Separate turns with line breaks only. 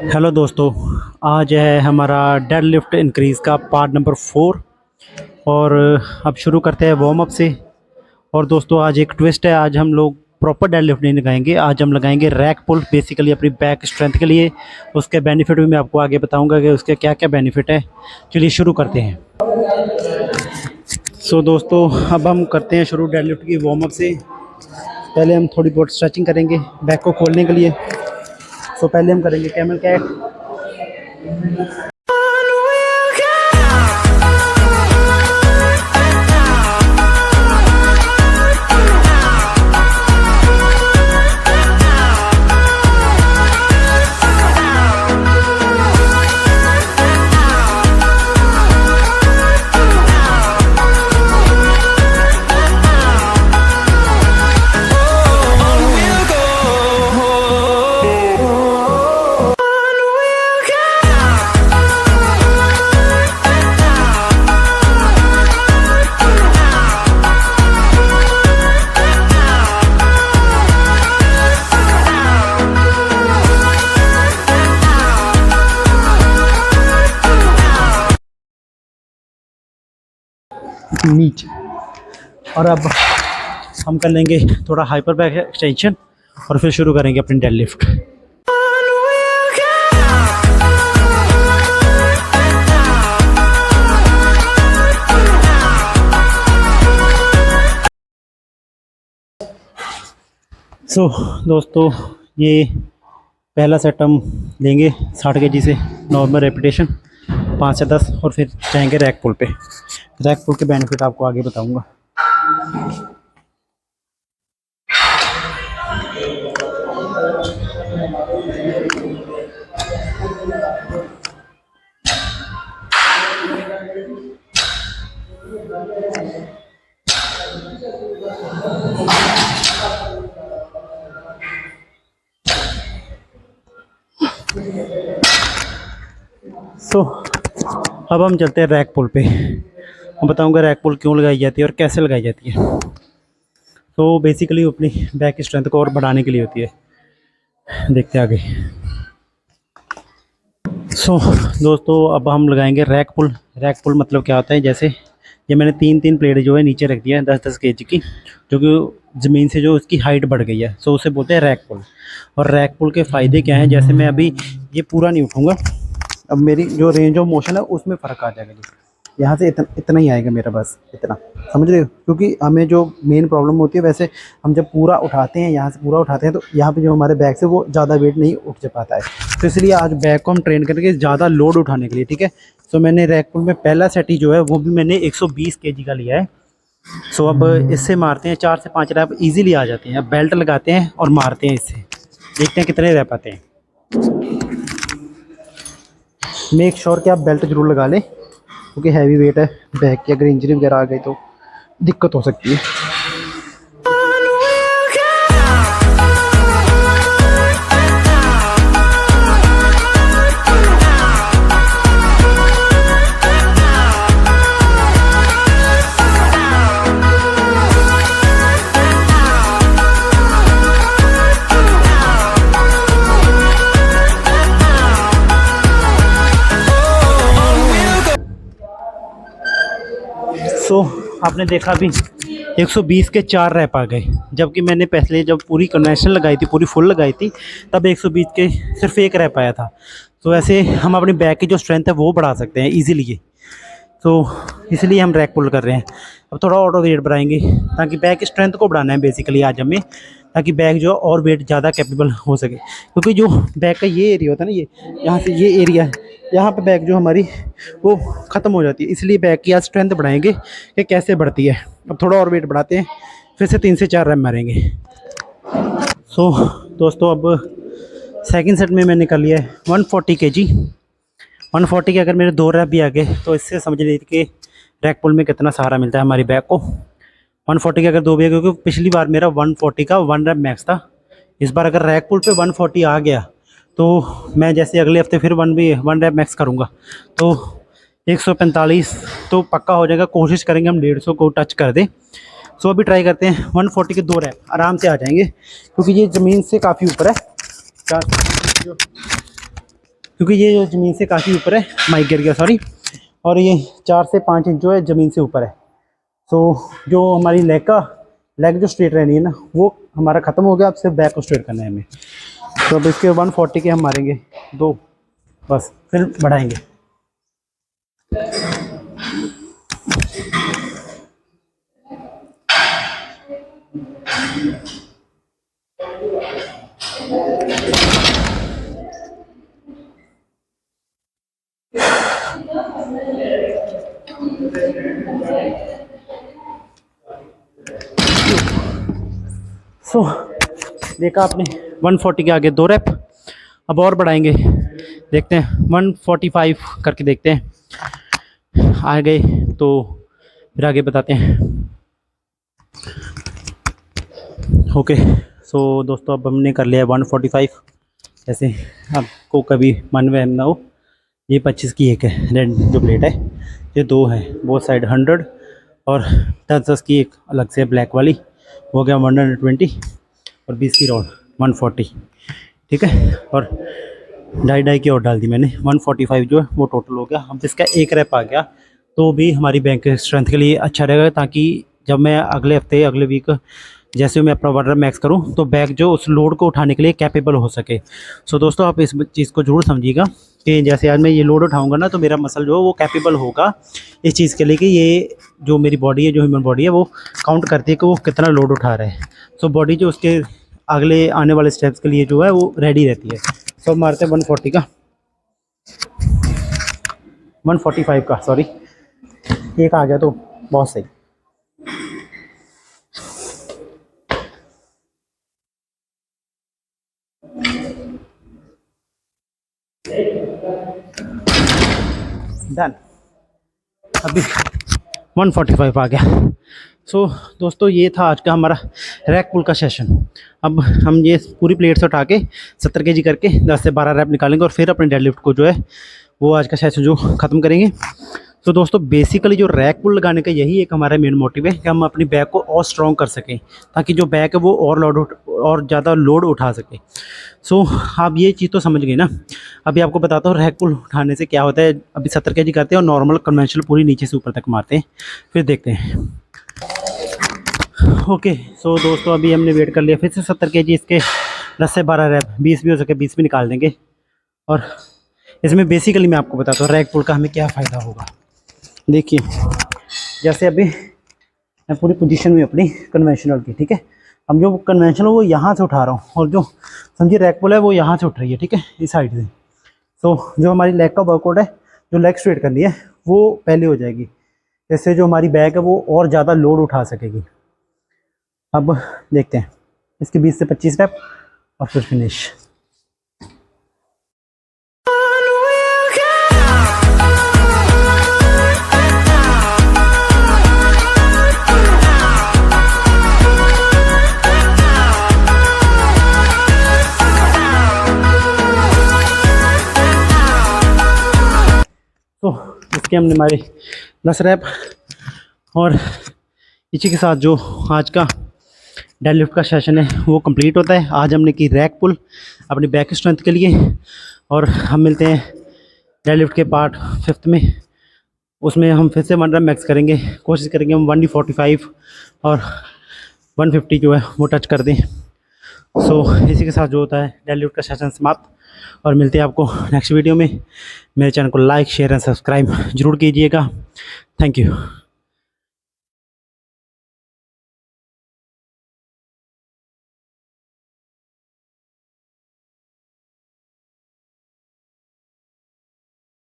Hello दोस्तों। आज है हमारा डेड लिफ्ट इंक्रीज़ का पार्ट नंबर 4। और अब शुरू करते हैं वार्म अप से। और दोस्तों आज एक ट्विस्ट है, आज हम लोग प्रॉपर डेड लिफ्ट नहीं लगाएंगे, आज हम लगाएंगे रैक पुल, बेसिकली अपनी बैक स्ट्रेंथ के लिए। उसके बेनिफिट भी मैं आपको आगे बताऊंगा कि उसके क्या क्या बेनिफिट है। चलिए शुरू करते हैं। दोस्तों अब हम करते हैं शुरू डेड लिफ्ट की वार्म अप से। पहले हम थोड़ी बहुत स्ट्रेचिंग करेंगे बैक को खोलने के लिए। पहले हम करेंगे कैमल कैट। नीचे। और अब हम कर लेंगे थोड़ा हाइपर बैक एक्सटेंशन और फिर शुरू करेंगे अपनी डेड लिफ्ट। दोस्तों ये पहला सेट हम लेंगे 60 केजी से नॉर्मल रेपिटेशन 5 से 10 और फिर जाएंगे रैक पुल पे। रैक पुल के बेनिफिट आपको आगे बताऊंगा। अब हम चलते हैं रैक पुल पे। मैं बताऊंगा रैक पुल क्यों लगाई जाती है और कैसे लगाई जाती है। बेसिकली अपनी बैक स्ट्रेंथ को और बढ़ाने के लिए होती है। देखते हैं आगे। दोस्तों अब हम लगाएंगे रैक पुल। रैक पुल मतलब क्या होता है, जैसे ये मैंने तीन प्लेट जो है नीचे रख दिया है 10-10 केजी की, जो कि ज़मीन से जो उसकी हाइट बढ़ गई है। उसे बोलते हैं रैक पुल। और रैक पुल के फ़ायदे क्या हैं, जैसे मैं अभी ये पूरा नहीं उठाऊँगा, अब मेरी जो रेंज ऑफ मोशन है उसमें फ़र्क आ जाएगा। यहाँ से इतना ही आएगा मेरा, बस इतना, समझ रहे हो। क्योंकि हमें जो मेन प्रॉब्लम होती है, वैसे हम जब पूरा उठाते हैं, यहाँ से पूरा उठाते हैं, तो यहाँ पे जो हमारे बैक से वो ज़्यादा वेट नहीं उठ पाता है। तो इसलिए आज बैक को हम ट्रेन करेंगे ज़्यादा लोड उठाने के लिए, ठीक है। मैंने रैक पुल में पहला सेट ही जो है वो भी मैंने 120 केजी का लिया है। अब इससे मारते हैं 4 से 5 रैप ईजिली आ जाते हैं। अब बेल्ट लगाते हैं और मारते हैं इससे, देखते हैं कितने रैप आते हैं। मेक श्योर कि आप बेल्ट ज़रूर लगा लें, क्योंकि हैवी वेट है बैक की, अगर इंजरी वगैरह आ गई तो दिक्कत हो सकती है। आपने देखा अभी 120 के 4 रैप आ गए, जबकि मैंने पहले जब पूरी कन्वेंशनल लगाई थी, पूरी फुल लगाई थी, तब 120 के सिर्फ 1 रैप आया था। ऐसे हम अपनी बैक की जो स्ट्रेंथ है वो बढ़ा सकते हैं ईजिली। इसलिए हम रैक पुल कर रहे हैं। अब थोड़ा ऑटो वेट बढ़ाएंगे ताकि बैक स्ट्रेंथ को बढ़ाना है बेसिकली आज हमें, ताकि बैक जो और वेट ज़्यादा कैपेबल हो सके। क्योंकि जो बैक का ये एरिया होता है ना, ये यहाँ से ये एरिया है, यहाँ पे बैक जो हमारी वो ख़त्म हो जाती है। इसलिए बैक की आज स्ट्रेंथ बढ़ाएंगे कि कैसे बढ़ती है। अब थोड़ा और वेट बढ़ाते हैं, फिर से 3 से 4 रैप मारेंगे। दोस्तों अब सेकंड सेट में मैंने कर लिया है 140 केजी। 140 के अगर मेरे 2 रैप भी आ गए तो इससे समझ लीजिए कि रैक पुल में कितना सहारा मिलता है हमारी बैक को। 140 के अगर 2 भी आ गए, क्योंकि पिछली बार मेरा 140 का 1 रैप मैक्स था। इस बार अगर रैक पुल पे 140 आ गया तो मैं जैसे अगले हफ्ते फिर 1 रैप मैक्स करूँगा, तो 145 तो पक्का हो जाएगा। कोशिश करेंगे हम 150 को टच कर दें। अभी ट्राई करते हैं 140 के 2 रैप आराम से आ जाएंगे, क्योंकि ये ज़मीन से काफ़ी ऊपर है। क्योंकि ये जो ज़मीन से काफ़ी ऊपर है, माइक गिर गया सॉरी, और ये 4 से 5 इंच जो है ज़मीन से ऊपर है। सो जो हमारी लेग जो स्ट्रेट रहनी है ना, वो हमारा ख़त्म हो गया। अब सिर्फ बैक को स्ट्रेट करना है हमें। तो अब इसके 140 के हम मारेंगे 2, बस फिर बढ़ाएंगे। सो देखा आपने 140 के आगे 2 रैप। अब और बढ़ाएंगे, देखते हैं 145 करके देखते हैं। आ गए तो फिर आगे बताते हैं। ओके सो दोस्तों, अब हमने कर लिया 145। जैसे आपको कभी मन में ना हो, ये 25 की एक है रेड जो प्लेट है, ये 2 है बोथ साइड 100, और 10 की एक अलग से ब्लैक वाली, हो गया 120, और 20 की रॉड 140। ठीक है, और ढाई की और डाल दी मैंने, 145 जो है वो टोटल हो गया। अब इसका एक रैप आ गया तो भी हमारी बैंक स्ट्रेंथ के लिए अच्छा रहेगा, ताकि जब मैं अगले हफ्ते अगले वीक जैसे मैं अपना वाटर मैक्स करूं तो बैक जो उस लोड को उठाने के लिए कैपेबल हो सके। सो दोस्तों, आप इस चीज़ को ज़रूर समझिएगा कि जैसे आज मैं ये लोड उठाऊंगा ना, तो मेरा मसल जो है वो कैपेबल होगा इस चीज़ के लिए कि ये जो मेरी बॉडी है, जो ह्यूमन बॉडी है, वो काउंट करती है कि वो कितना लोड उठा रहा है। सो बॉडी जो उसके अगले आने वाले स्टेप्स के लिए जो है वो रेडी रहती है। सो मारते हैं 140 का, 145 का सॉरी, एक आ गया तो बहुत सही। डन, अभी 145 आ गया। सो दोस्तों, ये था आज का हमारा रैक पुल का सेशन। अब हम ये पूरी प्लेट से उठा के 70 kg करके 10 से 12 रैप निकालेंगे, और फिर अपने डेडलिफ्ट को जो है वो आज का सेशन जो ख़त्म करेंगे। तो दोस्तों, बेसिकली जो रैक पुल लगाने का यही एक हमारा मेन मोटिव है कि हम अपनी बैक को और स्ट्रॉन्ग कर सकें, ताकि जो बैक है वो और ज़्यादा लोड उठा सके। सो आप ये चीज़ तो समझ गए ना। अभी आपको बताता हूँ रैक पुल उठाने से क्या होता है। अभी 70 kg करते हैं और नॉर्मल कन्वेंशनल पूरी नीचे से ऊपर तक मारते हैं, फिर देखते हैं। ओके सो दोस्तों, अभी हमने वेट कर लिया फिर से 70 kg, इसके 10 से 12 रैप, 20 भी हो सके 20 भी निकाल देंगे। और इसमें बेसिकली मैं आपको बताता हूँ रैक पुल का हमें क्या फ़ायदा होगा। देखिए, जैसे अभी मैं पूरी पोजीशन में अपनी कन्वेंशनल की, ठीक है, हम जो कन्वेंशनल वो यहाँ से उठा रहा हूँ, और जो समझिए रैक पुल है वो यहाँ से उठ रही है, ठीक है, इस साइड से। सो जो हमारी लेग का वर्कआउट है, जो लेग स्ट्रेट करनी है, वो पहले हो जाएगी, इससे जो हमारी बैक है वो और ज़्यादा लोड उठा सकेगी। अब देखते हैं इसके 20 से 25 रैप और फिर फिनिश। तो इसके हमने हमारे 10 रैप, और इसी के साथ जो आज का डेडलिफ्ट का सेशन है वो कंप्लीट होता है। आज हमने की रैक पुल अपनी बैक स्ट्रेंथ के लिए, और हम मिलते हैं डेडलिफ्ट के पार्ट 5 में। उसमें हम फिर से 1 रैप मैक्स करेंगे, कोशिश करेंगे हम 145 और 150 जो है वो टच कर दें। सो इसी के साथ जो होता है डेडलिफ्ट का सेशन समाप्त, और मिलते हैं आपको नेक्स्ट वीडियो में। मेरे चैनल को लाइक शेयर एंड सब्सक्राइब जरूर कीजिएगा। Thank you.